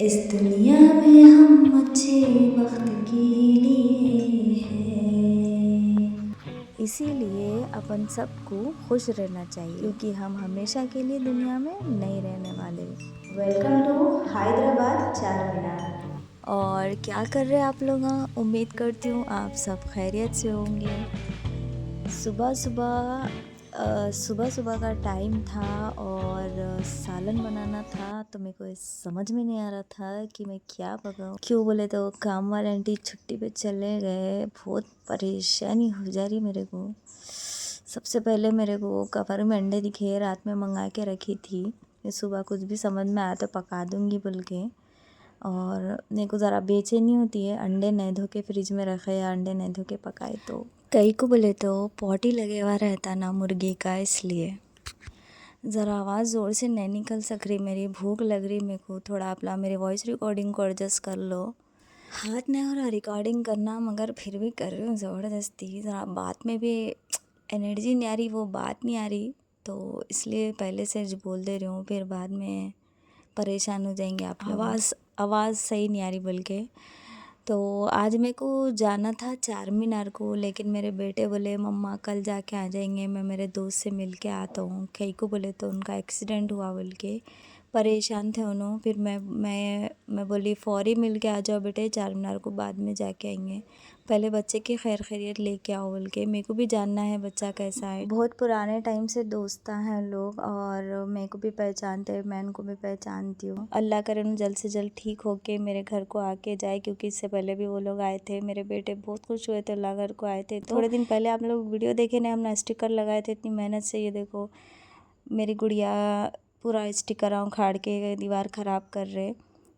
इस दुनिया में हम अच्छे वक्त के लिए हैं, इसीलिए अपन सबको खुश रहना चाहिए क्योंकि हम हमेशा के लिए दुनिया में नहीं रहने वाले। वेलकम टू हैदराबाद चार मीनार। और क्या कर रहे हैं आप लोग? उम्मीद करती हूँ आप सब खैरियत से होंगे। सुबह सुबह सुबह सुबह का टाइम था और सालन बनाना था, तो मेरे को समझ में नहीं आ रहा था कि मैं क्या पकाऊं। क्यों बोले तो काम वाले आंटी छुट्टी पे चले गए, बहुत परेशानी हो जा रही मेरे को। सबसे पहले मेरे को कवर में अंडे दिखे, रात में मंगा के रखी थी, सुबह कुछ भी समझ में आया तो पका दूंगी बोल के। और मेरे को ज़रा बेचैनी होती है, अंडे नहीं धो के फ्रिज में रखे या अंडे नहीं धो के पकाए तो। कई को बोले तो पॉटी लगे हुआ रहता ना मुर्गी का, इसलिए ज़रा आवाज़ ज़ोर से नहीं निकल सक रही, मेरी भूख लग रही मेरे को। थोड़ा आप लोग मेरी वॉइस रिकॉर्डिंग को एडजस्ट कर लो। हाथ नहीं हो रहा रिकॉर्डिंग करना, मगर फिर भी कर रही हूँ ज़बरदस्ती। ज़रा बात में भी एनर्जी नहीं आ रही, वो बात नहीं आ रही, तो इसलिए पहले से बोल दे रही हूँ, फिर बाद में परेशान हो जाएंगे आप लोग। आवाज़ सही नहीं आ रही बोल के। तो आज मेरे को जाना था चार मीनार को, लेकिन मेरे बेटे बोले मम्मा कल जाके आ जाएंगे, मैं मेरे दोस्त से मिल के आता हूँ। कई को बोले तो उनका एक्सीडेंट हुआ बोल के परेशान थे उन्होंने। फिर मैं बोली फौरी मिल के आ जाओ बेटे, चार मीनार को बाद में जाके आएंगे, पहले बच्चे की खैर खैरियत लेके आओ बोल के। मेरे को भी जानना है बच्चा कैसा है। बहुत पुराने टाइम से दोस्त हैं लोग और मेरे को भी पहचानते हैं, मैं उनको भी पहचानती हूँ। अल्लाह करे उन्हें जल्द से जल्द ठीक होके मेरे घर को आके जाए, क्योंकि इससे पहले भी वो लोग आए थे। मेरे बेटे बहुत खुश हुए थे, अल्लाह घर को आए थे। थोड़े दिन पहले आप लोग वीडियो देखे ना, हमने स्टिकर लगाए थे इतनी मेहनत से। ये देखो मेरी गुड़िया पूरा स्टिकर उखाड़ के दीवार ख़राब कर रहे।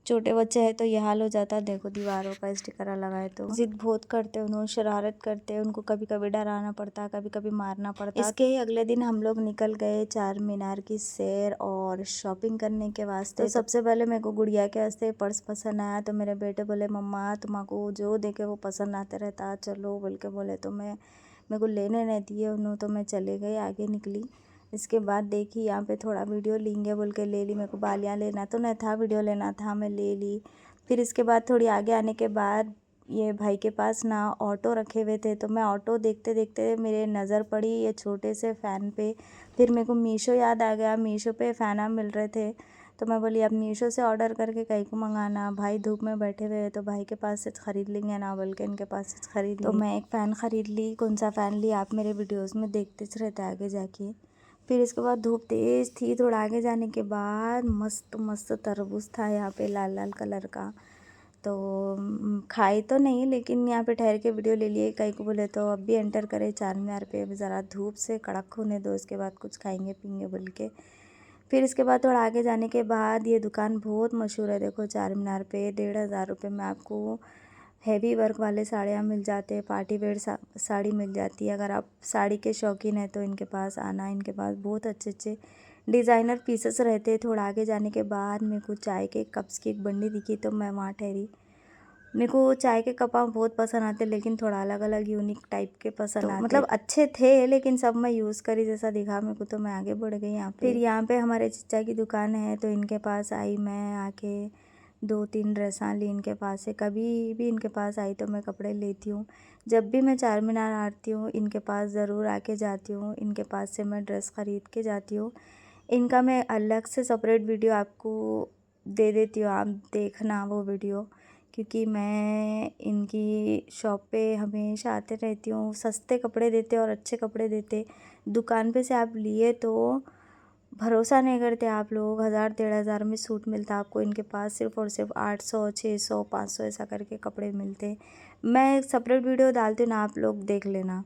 छोटे बच्चे हैं तो ये हाल हो जाता। देखो दीवारों का स्टिकर लगाए तो जिद बहुत करते हैं, उन्होंने शरारत करते हैं, उनको कभी कभी डराना पड़ता, कभी कभी मारना पड़ता। इसके ही अगले दिन हम लोग निकल गए चार मीनार की सैर और शॉपिंग करने के वास्ते। तो सबसे पहले मेरे को गुड़िया के वास्ते पर्स पसंद आया, तो मेरे बेटे बोले मम्मा तुम्हारा जो देखे वो पसंद आते रहता, चलो बोल के बोले, तो मेरे को लेने नहीं दिए उन्होंने, तो मैं चले गई, आगे निकली। इसके बाद देखी यहाँ पे थोड़ा वीडियो लेंगे बोल के ले ली। मेरे को बालियाँ लेना तो नहीं था, वीडियो लेना था, मैं ले ली। फिर इसके बाद थोड़ी आगे आने के बाद ये भाई के पास ना ऑटो रखे हुए थे, तो मैं ऑटो देखते देखते मेरे नज़र पड़ी ये छोटे से फ़ैन पे। फिर मेरे को मीशो याद आ गया, मीशो पे फ़ैन मिल रहे थे, तो मैं बोली अब मीशो से ऑर्डर करके कहीं को मंगाना। भाई धूप में बैठे हुए तो भाई के पास से ख़रीद लेंगे ना बोल के इनके पास से ख़रीद ली। तो मैं एक फ़ैन ख़रीद ली। कौन सा फ़ैन ली आप मेरे वीडियोज़ में देखते रहते आगे जाके। फिर इसके बाद धूप तेज़ थी, थोड़ा आगे जाने के बाद मस्त मस्त तरबूज था यहाँ पे लाल लाल कलर का। तो खाई तो नहीं, लेकिन यहाँ पे ठहर के वीडियो ले लिए। कहीं को बोले तो अब भी एंटर करे चार मीनार पे, अभी ज़रा धूप से कड़क होने दो, उसके बाद कुछ खाएंगे पीएंगे बोल के। फिर इसके बाद थोड़ा आगे जाने के बाद ये दुकान बहुत मशहूर है, देखो चार मीनार पे 1,500 रुपये में आपको हैवी वर्क वाले साड़ियाँ मिल जाते हैं, पार्टी वेयर साड़ी मिल जाती है। अगर आप साड़ी के शौकीन हैं तो इनके पास आना, इनके पास बहुत अच्छे अच्छे डिज़ाइनर पीसेस रहते हैं। थोड़ा आगे जाने के बाद मेरे को चाय के कप्स की एक बंडी दिखी, तो मैं वहाँ ठहरी। मेरे को चाय के कप बहुत पसंद आते, लेकिन थोड़ा अलग अलग यूनिक टाइप के पसंद आते, मतलब अच्छे थे, लेकिन सब मैं यूज़ करी जैसा दिखा मेरे को, तो मैं आगे बढ़ गई यहाँ पे। फिर यहाँ पे हमारे चचा की दुकान है, तो इनके पास आई मैं, आके 2-3 ड्रेसां ली इनके पास से। कभी भी इनके पास आई तो मैं कपड़े लेती हूँ। जब भी मैं चार मीनार आती हूँ इनके पास ज़रूर आके जाती हूँ, इनके पास से मैं ड्रेस ख़रीद के जाती हूँ। इनका मैं अलग से सेपरेट वीडियो आपको दे देती हूँ, आप देखना वो वीडियो, क्योंकि मैं इनकी शॉप पे हमेशा आते रहती हूँ। सस्ते कपड़े देते और अच्छे कपड़े देते। दुकान पे से आप लिए तो भरोसा नहीं करते आप लोग, 1,000-1,500 में सूट मिलता आपको, इनके पास सिर्फ़ और सिर्फ 800, 600, 500 ऐसा करके कपड़े मिलते। मैं सेपरेट वीडियो डालती हूँ ना, आप लोग देख लेना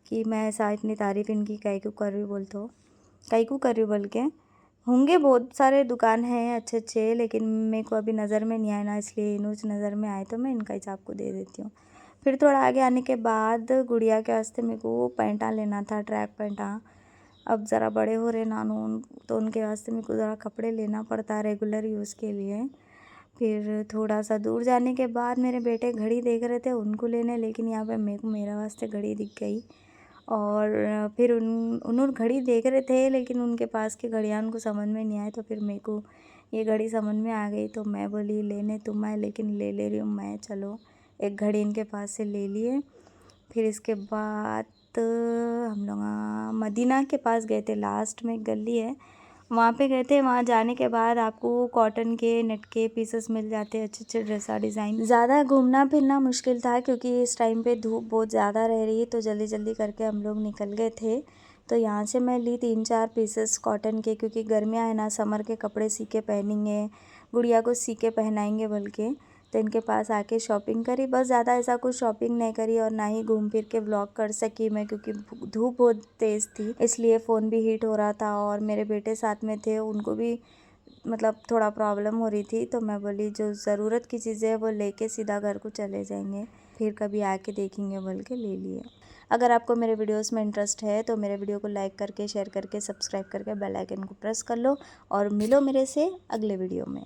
कि मैं ऐसा इतनी तारीफ़ इनकी काहे को कर रही बोल, तो काहे को कर रही बोल के। होंगे बहुत सारे दुकान हैं अच्छे अच्छे, लेकिन मेरे को अभी नज़र में नहीं आए ना, इसलिए इनूज नज़र में आए तो मैं इनका ही आपको दे देती हूँ। फिर थोड़ा आगे आने के बाद गुड़िया के वास्ते मेरे को पैंटा लेना था, ट्रैक पैंटा। अब ज़रा बड़े हो रहे नानू, तो उनके वास्ते मेरे को ज़रा कपड़े लेना पड़ता है रेगुलर यूज़ के लिए। फिर थोड़ा सा दूर जाने के बाद मेरे बेटे घड़ी देख रहे थे उनको लेने, लेकिन यहाँ पे मेरे को मेरे वास्ते घड़ी दिख गई। और फिर उन्होंने घड़ी देख रहे थे, लेकिन उनके पास की घड़ियाँ उनको समझ में नहीं आए, तो फिर मेरे को ये घड़ी समझ में आ गई तो मैं बोली लेने तुम आए, लेकिन ले रही हूँ मैं। चलो एक घड़ी इनके पास से ले लिए। फिर इसके बाद हम लोग मदीना के पास गए थे, लास्ट में एक गली है वहाँ पे गए थे। वहाँ जाने के बाद आपको कॉटन के नेट के पीसेस मिल जाते हैं, अच्छे अच्छे ड्रेसा डिज़ाइन। ज़्यादा घूमना फिरना मुश्किल था क्योंकि इस टाइम पे धूप बहुत ज़्यादा रह रही है, तो जल्दी जल्दी करके हम लोग निकल गए थे। तो यहाँ से मैं ली 3-4 पीसेस कॉटन के, क्योंकि गर्मियाँ है ना, समर के कपड़े सी के पहनेंगे, गुड़िया को सी के पहनाएंगे बल्कि। तो इनके पास आके शॉपिंग करी, बस ज़्यादा ऐसा कुछ शॉपिंग नहीं करी और ना ही घूम फिर के व्लॉग कर सकी मैं, क्योंकि धूप बहुत तेज़ थी, इसलिए फ़ोन भी हीट हो रहा था और मेरे बेटे साथ में थे, उनको भी मतलब थोड़ा प्रॉब्लम हो रही थी। तो मैं बोली जो ज़रूरत की चीज़ें है वो लेके सीधा घर को चले जाएंगे, फिर कभी आके देखेंगे बोल के ले लिए। अगर आपको मेरे वीडियोस में इंटरेस्ट है तो मेरे वीडियो को लाइक करके, शेयर करके, सब्सक्राइब करके बेल आइकन को प्रेस कर लो और मिलो मेरे से अगले वीडियो में।